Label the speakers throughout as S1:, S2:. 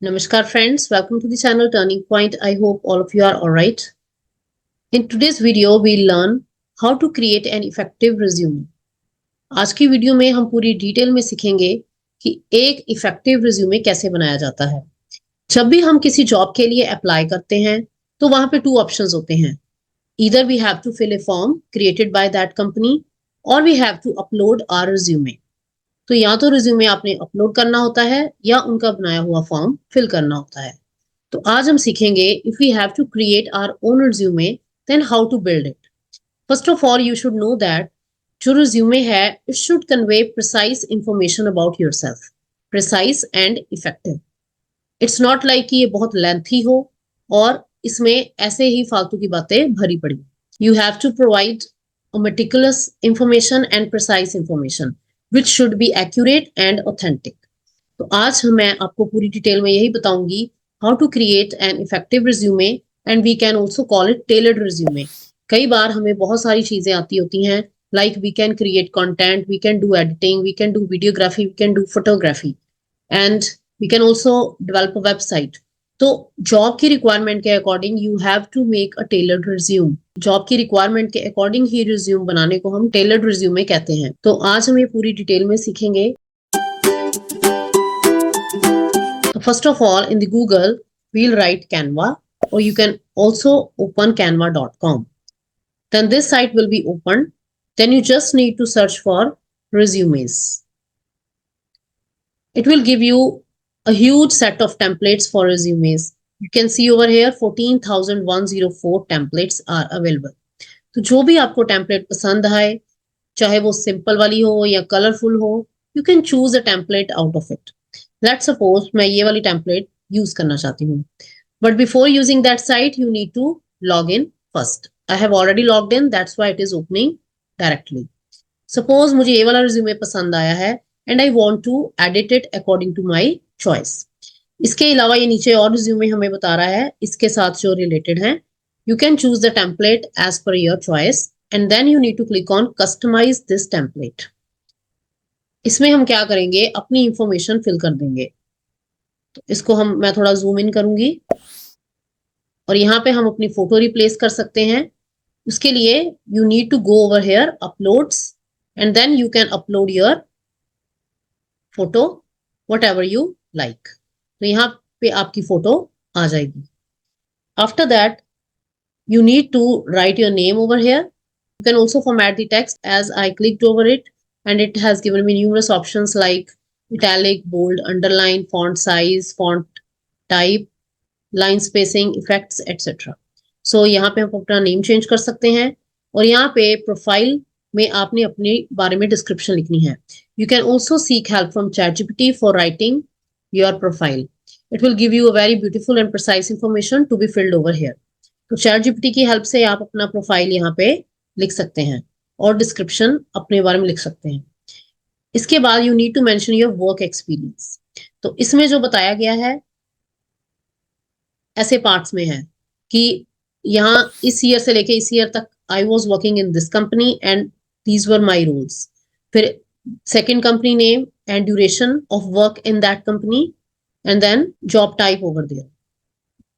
S1: Namaskar friends, welcome to the channel Turning Point. I hope all of you are alright. In today's video, we'll learn how to create an effective resume. आज की video में हम पूरी detail में सीखेंगे कि एक effective resume कैसे बनाया जाता है। जब भी हम किसी जॉब के लिए अप्लाई करते हैं तो वहां पे टू ऑप्शंस होते हैं। Either we have to fill a form created by that company or we have to upload our resume. तो या तो रिज्यूमे आपने अपलोड करना होता है या उनका बनाया हुआ फॉर्म फिल करना होता है। तो आज हम सीखेंगे if we have to create our own resume then how to build it. First of all you should know that जो रिज्यूमे है it should convey precise information about yourself, precise and effective. It's not like कि ये बहुत lengthy हो और इसमें ऐसे ही फालतू की बातें भरी पड़ी। You have to provide meticulous information and precise information which should be accurate and authentic. तो आज मैं आपको पूरी डिटेल में यही बताऊंगी how to create an effective resume and we can also call it tailored resume. कई बार हमें बहुत सारी चीजें आती होती हैं like we can create content, we can do editing, we can do videography, we can do photography and we can also develop a website. तो job की रिक्वायरमेंट के according you have to make a tailored resume. Job की requirement के according ही resume बनाने को हम tailored resume कहते हैं। तो आज हम ये पूरी डिटेल में सीखेंगे। First of all in the Google we'll write Canva or you can also open canva.com. Then this site will be opened. Then you just need to search for resumes. It will give you a huge set of templates for resumes. You can see over here 14,104 templates are available. तो जो भी आपको template पसंद आए, चाहे वो simple वाली हो या कलरफुल हो, you can choose a template out of it. Let's suppose मैं ये वाली टेम्पलेट यूज करना चाहती हूँ, but before using that site you need to log in first. I have already logged in, that's why it is opening directly. Suppose मुझे ये वाला resume पसंद आया है and I want to edit it according to my choice. इसके अलावा ये नीचे और रिज्यूमे हमें बता रहा है इसके साथ जो रिलेटेड हैं। You can choose the template as per your choice and then you need to click on customize this template. इसमें हम क्या करेंगे, अपनी इंफॉर्मेशन फिल कर देंगे। तो इसको मैं थोड़ा जूम इन करूंगी और यहाँ पे हम अपनी फोटो रिप्लेस कर सकते हैं। उसके लिए you need to go over here uploads and then you can upload your photo whatever you like. तो यहाँ पे आपकी फोटो आ जाएगी। After that you need to write your name over here. You can also format the text as I clicked over it and it has given me numerous options like italic, bold, underline, font size, font type, line spacing, effects, etc. So यहाँ पे हम अपना name change कर सकते हैं और यहाँ पे प्रोफाइल में आपने अपने बारे में डिस्क्रिप्शन लिखनी है। You can also seek help from ChatGPT for writing your profile. It will give you a very beautiful and precise information to be filled over here. तो चैट जीपीटी की हेल्प से आप अपना प्रोफाइल यहाँ पे लिख सकते हैं और डिस्क्रिप्शन अपने बारे में लिख सकते हैं। इसके बाद you need to mention your work experience. तो इसमें जो बताया गया है ऐसे पार्ट्स में है कि यहाँ इस ईयर से लेके इस ईयर तक I was working in this company and these were my roles. फिर second company name and duration of work in that company and then job type over there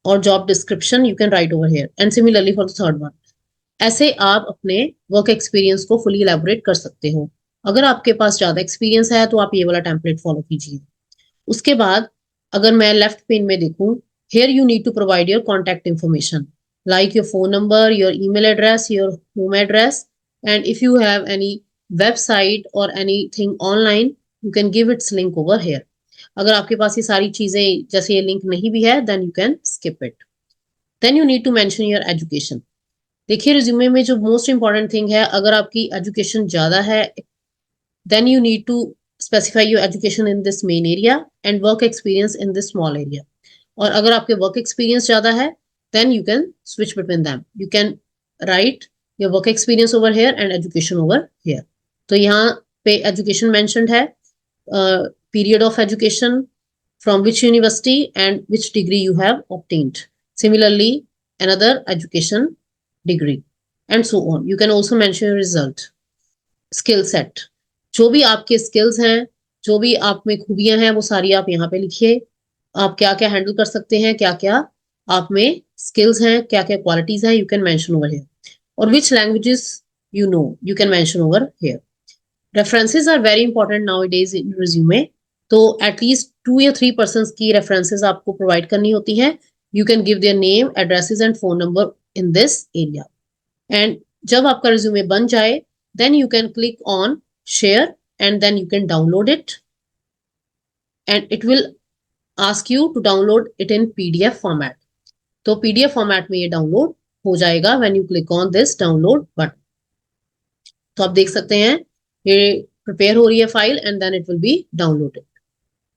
S1: और job description you can write over here and similarly for the third one. ऐसे आप अपने work experience को fully elaborate कर सकते हो। अगर आपके पास ज्यादा एक्सपीरियंस है तो आप ये वाला टेम्पलेट फॉलो कीजिए। उसके बाद अगर मैं लेफ्ट पेन में देखूं, here you need to provide your contact information like your phone number, your email address, your home address and if you have any website और anything online you can give its link over here. अगर आपके पास ये सारी चीजें जैसे ये link नहीं भी है then you can skip it. Then you need to mention your education. देखिए रिज्यूमे में जो मोस्ट इंपॉर्टेंट थिंग है, अगर आपकी एजुकेशन ज्यादा है then you need to specify your education in this main area and work experience in this small area. और अगर आपके वर्क एक्सपीरियंस ज्यादा है then you can switch between them. You can write your work experience over here and education over here. तो यहाँ पे education mentioned है, period of education, from which university and which degree you have obtained. Similarly, another education degree and so on. You can also mention your result, skill set. जो भी आपके skills हैं, जो भी आप में खूबियां हैं वो सारी आप यहाँ पे लिखिए। आप क्या क्या हैंडल कर सकते हैं, क्या क्या आप में स्किल्स हैं, क्या क्या क्वालिटीज हैं, you can mention over here. और which languages you know, you can mention over here. References are very important nowadays in resume. तो एटलीस्ट 2 या 3 पर्सन की रेफरेंसेस आपको प्रोवाइड करनी होती हैं। You can give their name, addresses and phone number in this area. And जब आपका resume बन जाए, then you can click on share and then you can download it, and it will ask you to download it in PDF format. तो PDF format में ये download हो जाएगा when you click on this download button. तो आप देख सकते हैं ये प्रिपेयर हो रही है file and then it will be downloaded.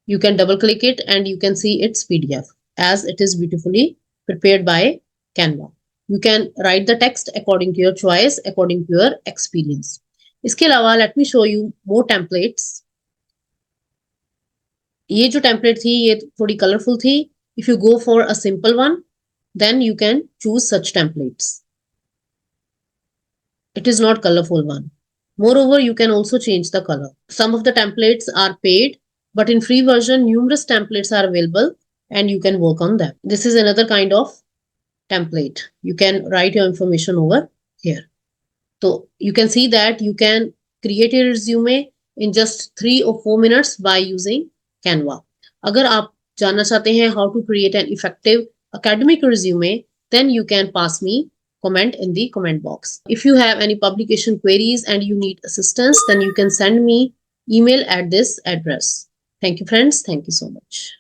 S1: You can double click it and you can see its PDF as it is beautifully prepared by Canva. You can write the text according to your choice, according to your experience. इसके अलावा let me show you more templates. ये जो template थी ये थोड़ी colourful थी. If you go for a simple one, then you can choose such templates. It is not colorful one. Moreover, you can also change the color. Some of the templates are paid, but in free version, numerous templates are available and you can work on them. This is another kind of template. You can write your information over here. So you can see that you can create a resume in just 3 or 4 minutes by using Canva. अगर आप जानना चाहते हैं how to create an effective academic resume, then you can pass me comment in the comment box. If you have any publication queries and you need assistance, then you can send me email at this address. Thank you, friends. Thank you so much.